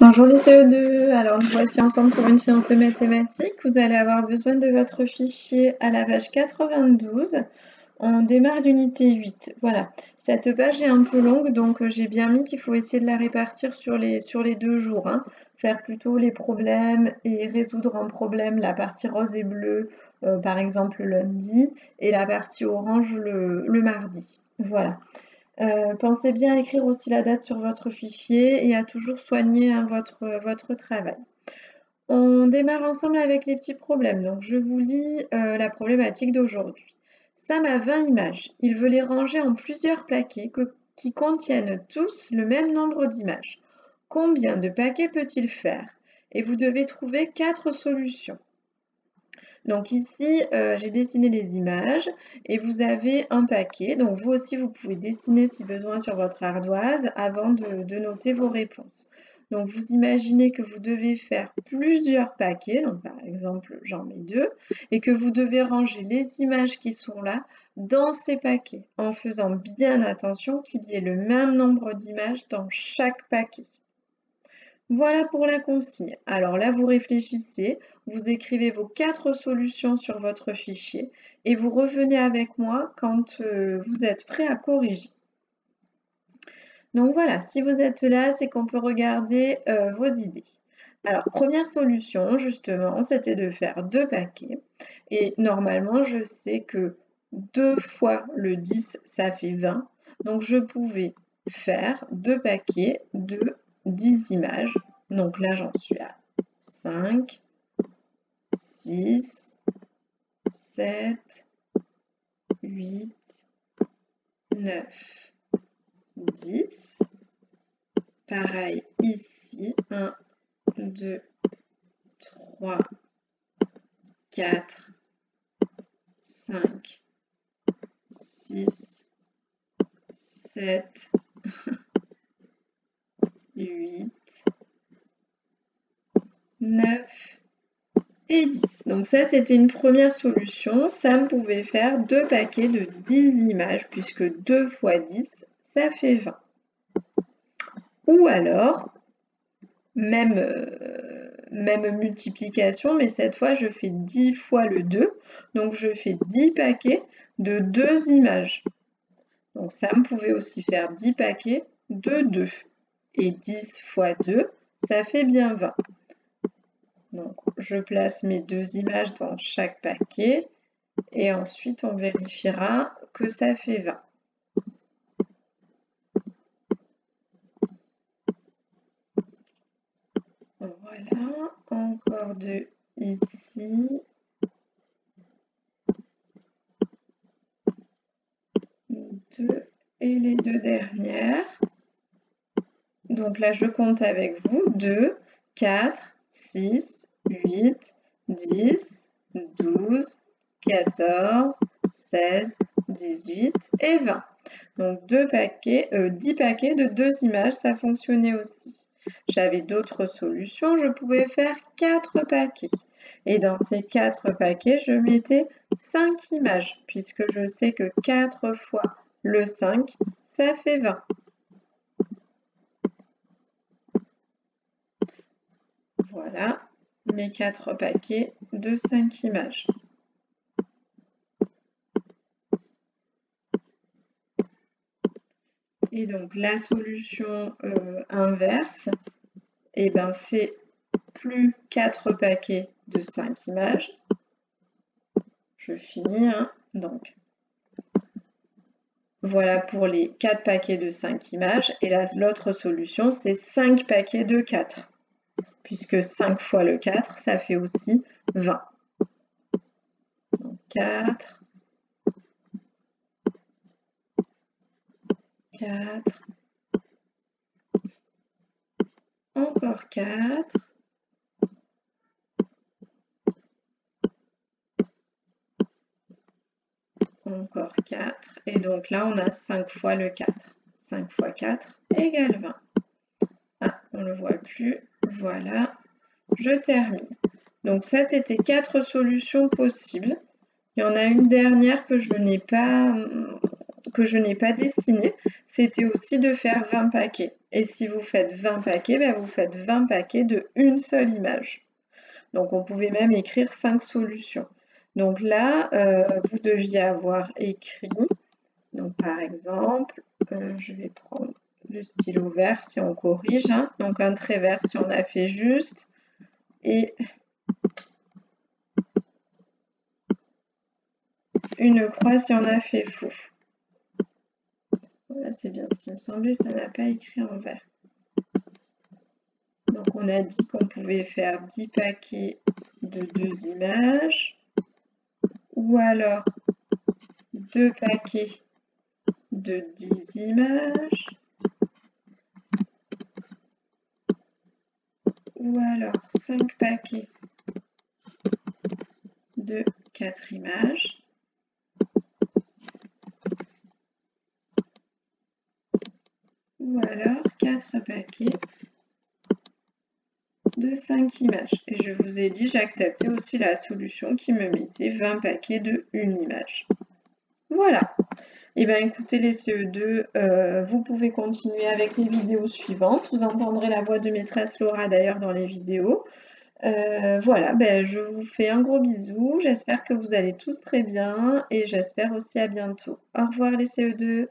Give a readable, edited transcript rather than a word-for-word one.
Bonjour les CE2, alors nous voici ensemble pour une séance de mathématiques. Vous allez avoir besoin de votre fichier à la page 92. On démarre l'unité 8. Voilà, cette page est un peu longue, donc j'ai bien mis qu'il faut essayer de la répartir sur les 2 jours. Hein. Faire plutôt les problèmes et résoudre un problème, la partie rose et bleue, par exemple le lundi, et la partie orange le mardi. Voilà. Pensez bien à écrire aussi la date sur votre fichier et à toujours soigner hein, votre travail. On démarre ensemble avec les petits problèmes. Donc, je vous lis la problématique d'aujourd'hui. Sam a 20 images. Il veut les ranger en plusieurs paquets qui contiennent tous le même nombre d'images. Combien de paquets peut-il faire? Et vous devez trouver 4 solutions. Donc ici, j'ai dessiné les images et vous avez un paquet. Donc vous aussi, vous pouvez dessiner si besoin sur votre ardoise avant de noter vos réponses. Donc vous imaginez que vous devez faire plusieurs paquets, donc par exemple j'en mets 2, et que vous devez ranger les images qui sont là dans ces paquets, en faisant bien attention qu'il y ait le même nombre d'images dans chaque paquet. Voilà pour la consigne. Alors là, vous réfléchissez, vous écrivez vos 4 solutions sur votre fichier et vous revenez avec moi quand vous êtes prêt à corriger. Donc voilà, si vous êtes là, c'est qu'on peut regarder vos idées. Alors, première solution, justement, c'était de faire 2 paquets. Et normalement, je sais que 2 fois le 10, ça fait 20. Donc, je pouvais faire 2 paquets de 10 images. Donc là, j'en suis à 5, 6, 7, 8, 9, 10. Pareil ici, 1, 2, 3, 4, 5, 6, 7, 8, 9 et 10. Donc ça, c'était une première solution. Sam pouvait faire 2 paquets de 10 images, puisque 2 fois 10, ça fait 20. Ou alors, même multiplication, mais cette fois, je fais 10 fois le 2. Donc, je fais 10 paquets de 2 images. Donc, Sam pouvait aussi faire 10 paquets de 2. Et 10 fois 2, ça fait bien 20. Donc, je place mes 2 images dans chaque paquet et ensuite, on vérifiera que ça fait 20. Voilà, encore 2 ici. 2 et les 2 dernières. Donc là, je compte avec vous. 2, 4, 6, 8, 10, 12, 14, 16, 18 et 20. Donc 10 paquets de 2 images, ça fonctionnait aussi. J'avais d'autres solutions, je pouvais faire 4 paquets. Et dans ces 4 paquets, je mettais 5 images, puisque je sais que 4 fois le 5, ça fait 20. Voilà mes 4 paquets de 5 images. Et donc la solution inverse, eh ben, c'est plus 4 paquets de 5 images. Je finis, hein, donc voilà pour les 4 paquets de 5 images. Et l'autre solution, c'est 5 paquets de 4. Puisque 5 fois le 4, ça fait aussi 20. Donc 4, 4, encore 4, encore 4, et donc là on a 5 fois le 4. 5 fois 4 égale 20. Ah, on ne le voit plus, voilà, je termine. Donc ça c'était 4 solutions possibles. Il y en a une dernière que je n'ai pas dessinée, c'était aussi de faire 20 paquets. Et si vous faites 20 paquets, ben vous faites 20 paquets de une seule image. Donc on pouvait même écrire 5 solutions. Donc là, vous deviez avoir écrit, donc par exemple, je vais prendre le stylo vert si on corrige, hein, donc un trait vert si on a fait juste, et une croix si on a fait faux. Voilà, c'est bien ce qui me semblait, ça n'a pas écrit en vert. Donc on a dit qu'on pouvait faire 10 paquets de 2 images, ou alors 2 paquets de 10 images, ou alors 5 paquets de 4 images, ou alors 4 paquets de 5 images. Et je vous ai dit, j'acceptais aussi la solution qui me mettait 20 paquets de 1 image. Voilà. Et bien écoutez les CE2, vous pouvez continuer avec les vidéos suivantes. Vous entendrez la voix de maîtresse Laura d'ailleurs dans les vidéos. Voilà, ben, je vous fais un gros bisou. J'espère que vous allez tous très bien et j'espère aussi à bientôt. Au revoir les CE2.